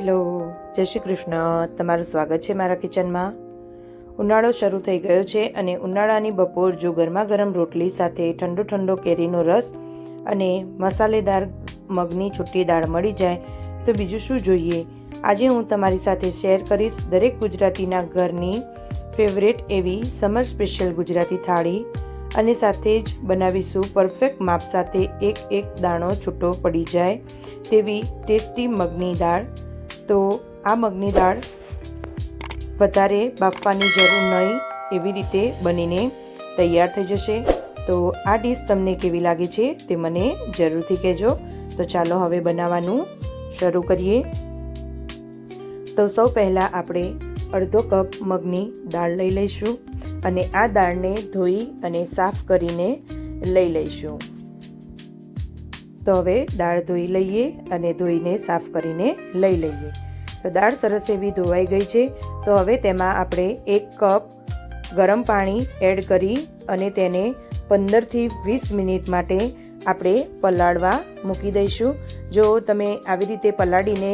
Hello, જય શ્રી કૃષ્ણ. તમારું સ્વાગત છે મારા કિચનમાં. ઉનાળો શરૂ થઈ ગયો છે અને ઉનાળાની બપોર જો ગરમા ગરમ રોટલી સાથે ઠંડો ઠંડો કેરીનો રસ અને મસાલેદાર મગની છુટ્ટી દાળ મળી જાય તો બીજું શું જોઈએ. આજે હું તમારી સાથે શેર કરીશ દરેક ગુજરાતીના ઘરની ફેવરેટ એવી સમર સ્પેશિયલ ગુજરાતી થાળી, અને સાથે જ બનાવીશું પરફેક્ટ માપ સાથે એક એક દાણો છૂટો પડી જાય તેવી ટેસ્ટી મગની દાળ. તો આ મગની દાળ વધારે બાફવાની જરૂર નહીં, એવી રીતે બનીને તૈયાર થઈ જશે. તો આ ડીશ તમને કેવી લાગે છે તે મને જરૂરથી કહેજો. તો ચાલો હવે બનાવવાનું શરૂ કરીએ. તો સૌ પહેલાં આપણે અડધો કપ મગની દાળ લઈ લઈશું અને આ દાળને ધોઈ અને સાફ કરીને લઈ લઈશું. તો હવે દાળ ધોઈ લઈએ અને ધોઈને સાફ કરીને લઈ લઈએ. તો દાળ સરસ એવી ધોવાઈ ગઈ છે. તો હવે તેમાં આપણે 1 કપ ગરમ પાણી એડ કરી અને તેને 15થી 20 મિનિટ માટે આપણે પલાળવા મૂકી દઈશું. જો તમે આવી રીતે પલાળીને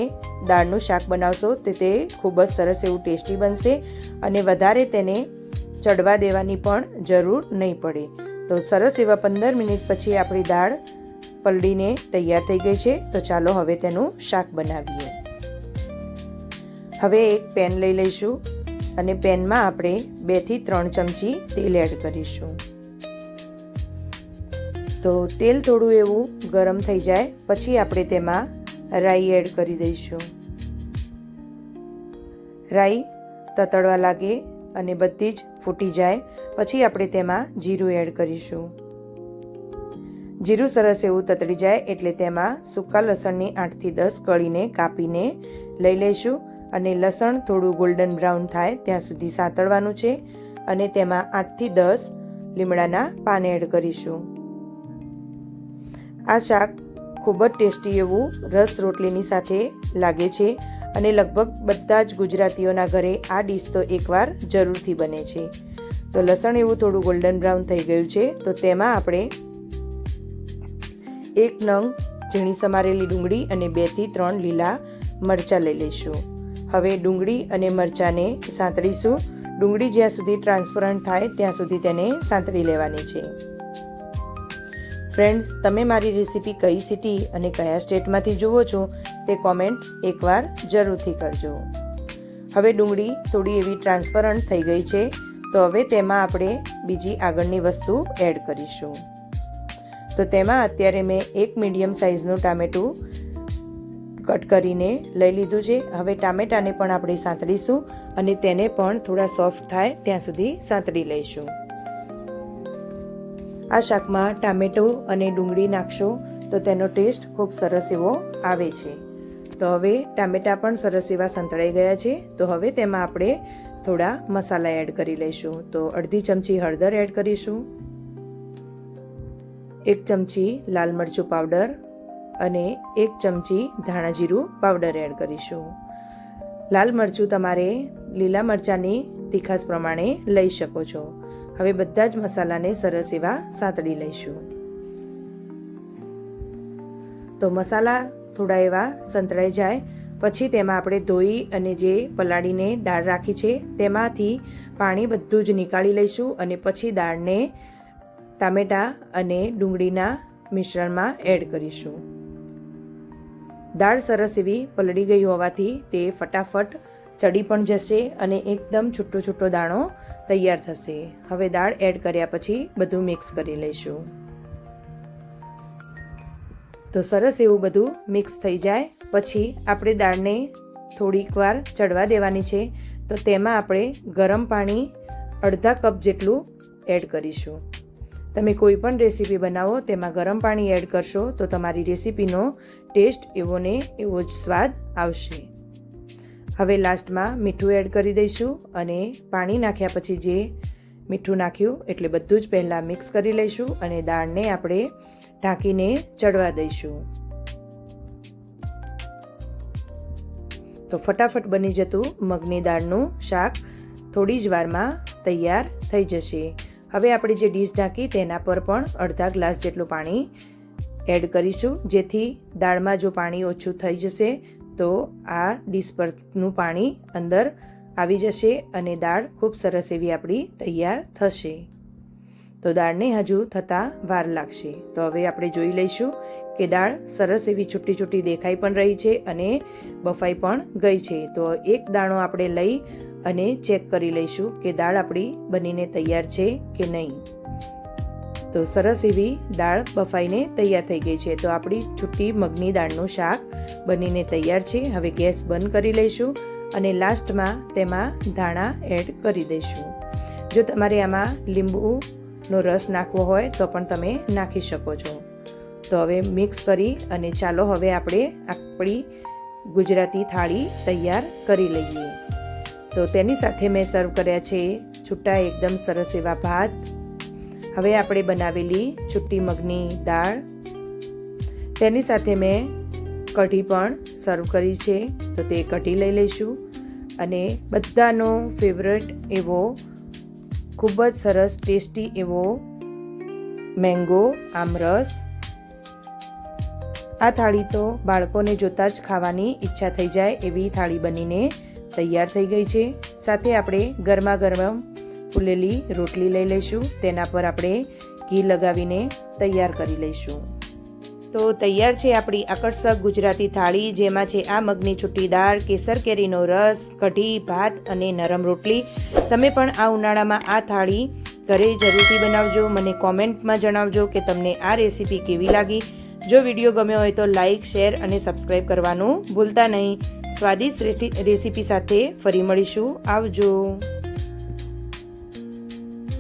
દાળનું શાક બનાવશો તો તે ખૂબ જ સરસ એવું ટેસ્ટી બનશે અને વધારે તેને ચડવા દેવાની પણ જરૂર નહીં પડે. તો સરસ એવા 15 મિનિટ પછી આપણી દાળ પલળીને તૈયાર થઈ ગઈ છે. તો ચાલો હવે તેનું શાક બનાવીએ. હવે એક પેન લઈ લઈશું અને પેનમાં આપણે 2 થી 3 ચમચી તેલ એડ કરીશું. તો તેલ થોડું એવું ગરમ થઈ જાય પછી આપણે તેમાં રાઈ એડ કરી દઈશું. રાઈ તતડવા લાગે અને બધી જ ફૂટી જાય પછી આપણે તેમાં જીરું એડ કરીશું. જીરું સરસ એવું તતડી જાય એટલે તેમાં સૂકા લસણની 8 થી 10 કળીને કાપીને લઈ લઈશું અને લસણ થોડું ગોલ્ડન બ્રાઉન થાય ત્યાં સુધી સાતળવાનું છે અને તેમાં 8 થી 10 લીમડાના પાન એડ કરીશું. આ શાક ખૂબ જ ટેસ્ટી એવું રસ રોટલીની સાથે લાગે છે અને લગભગ બધા જ ગુજરાતીઓના ઘરે આ ડીશ તો એકવાર જરૂરથી બને છે. તો લસણ એવું થોડું ગોલ્ડન બ્રાઉન થઈ ગયું છે. તો તેમાં આપણે 1 નંગ ઝીણી સમારેલી ડુંગળી અને 2 થી 3 લીલા મરચાં લઈ લઈશું. હવે ડુંગળી અને મરચાંને સાંતળીશું. ડુંગળી જ્યાં સુધી ટ્રાન્સપરન્ટ થાય ત્યાં સુધી તેને સાંતળી લેવાની છે. ફ્રેન્ડ્સ, તમે મારી રેસીપી કઈ સિટી અને કયા સ્ટેટમાંથી જુઓ છો તે કોમેન્ટ એકવાર જરૂરથી કરજો. હવે ડુંગળી થોડી એવી ટ્રાન્સપરન્ટ થઈ ગઈ છે. તો હવે તેમાં આપણે બીજી આગળની વસ્તુ એડ કરીશું. તો તેમાં અત્યારે મેં 1 મીડિયમ સાઇઝનું ટામેટું કટ કરીને લઈ લીધું છે. હવે ટામેટાને પણ આપણે સાંતળીશું અને તેને પણ થોડા સોફ્ટ થાય ત્યાં સુધી સાંતળી લઈશું. આ શાકમાં ટામેટું અને ડુંગળી નાખશો તો તેનો ટેસ્ટ ખૂબ સરસ એવો આવે છે. તો હવે ટામેટા પણ સરસ એવા સંતળાઈ ગયા છે. તો હવે તેમાં આપણે થોડા મસાલા એડ કરી લઈશું. તો અડધી ચમચી હળદર એડ કરીશું, 1 ચમચી લાલ મરચું પાવડર અને 1 ચમચી ધાણા જીરું પાવડર એડ કરીશું. લાલ મરચું તમારે લીલા મરચાંની તીખાસ પ્રમાણે લઈ શકો છો. હવે બધા જ મસાલાને સરસ એવા સાંતળી લઈશું. તો મસાલા થોડા એવા સંતળાઈ જાય પછી તેમાં આપણે ધોઈ અને જે પલાળીને દાળ રાખી છે તેમાંથી પાણી બધું જ નીકાળી લઈશું અને પછી દાળને ટામેટાં અને ડુંગળીના મિશ્રણમાં એડ કરીશું. દાળ સરસ એવી પલળી ગઈ હોવાથી તે ફટાફટ ચડી પણ જશે અને એકદમ છૂટો છૂટો દાણો તૈયાર થશે. હવે દાળ એડ કર્યા પછી બધું મિક્સ કરી લઈશું. તો સરસ એવું બધું મિક્સ થઈ જાય પછી આપણે દાળને થોડીક વાર ચડવા દેવાની છે. તો તેમાં આપણે ગરમ પાણી અડધા કપ જેટલું એડ કરીશું. તમે કોઈ પણ રેસીપી બનાવો તેમાં ગરમ પાણી એડ કરશો તો તમારી રેસીપીનો ટેસ્ટ એવો ને એવો જ સ્વાદ આવશે. હવે લાસ્ટમાં મીઠું એડ કરી દઈશું અને પાણી નાખ્યા પછી જે મીઠું નાખ્યું એટલે બધું જ પહેલાં મિક્સ કરી લઈશું અને દાળને આપણે ઢાંકીને ચડવા દઈશું. તો ફટાફટ બની જતું મગની દાળનું શાક થોડી જ વારમાં તૈયાર થઈ જશે. હવે આપણે જે ડીશ ઢાંકી તેના પર પણ અડધા ગ્લાસ જેટલું પાણી એડ કરીશું, જેથી દાળમાં જો પાણી ઓછું થઈ જશે તો આ ડીશ પરનું પાણી અંદર આવી જશે અને દાળ ખૂબ સરસ એવી આપણી તૈયાર થશે. તો દાળને હજુ થતાં વાર લાગશે. તો હવે આપણે જોઈ લઈશું કે દાળ સરસ એવી છૂટી છૂટી દેખાઈ પણ રહી છે અને બફાઈ પણ ગઈ છે. તો એક દાણો આપણે લઈ અને ચેક કરી લઈશું કે દાળ આપણી બનીને તૈયાર છે કે નહીં. તો સરસ એવી દાળ બફાઈને તૈયાર થઈ ગઈ છે. તો આપણી છૂટી મગની દાળનું શાક બનીને તૈયાર છે. હવે ગેસ બંધ કરી લઈશું અને લાસ્ટમાં તેમાં ધાણા એડ કરી દઈશું. જો તમારે આમાં લીંબુનો રસ નાખવો હોય તો પણ તમે નાખી શકો છો. તો હવે મિક્સ કરી અને ચાલો હવે આપણે આપણી ગુજરાતી થાળી તૈયાર કરી લઈએ. તો તેની સાથે મેં સર્વ કર્યા છે છૂટા એકદમ સરસ એવા ભાત. હવે આપણે બનાવેલી છૂટી મગની દાળ, તેની સાથે મેં કઢી પણ સર્વ કરી છે. તો તે કઢી લઈ લઈશું અને બધાનો ફેવરેટ એવો ખૂબ જ સરસ ટેસ્ટી એવો મેંગો આમરસ. આ થાળી તો બાળકોને જોતાં જ ખાવાની ઈચ્છા થઈ જાય એવી થાળી બનીને તૈયાર થઈ ગઈ છે. સાથે આપણે ગરમા ગરમ ફૂલેલી રોટલી લઈ લઈશું. તેના પર આપણે ઘી લગાવીને તૈયાર કરી લઈશું. તો તૈયાર છે આપણી આકર્ષક ગુજરાતી થાળી, જેમાં છે આ મગની છૂટી દાળ, કેસર કેરીનો રસ, કઢી, ભાત અને નરમ રોટલી. તમે પણ આ ઉનાળામાં આ થાળી ઘરે જરૂરથી બનાવજો. મને કોમેન્ટમાં જણાવજો કે તમને આ રેસીપી કેવી લાગી. જો વિડીયો ગમ્યો હોય તો લાઇક, શેર અને સબસ્ક્રાઈબ કરવાનું ભૂલતા નહીં. સ્વાદિષ્ટ રેસીપી સાથે ફરી મળીશું. આવજો.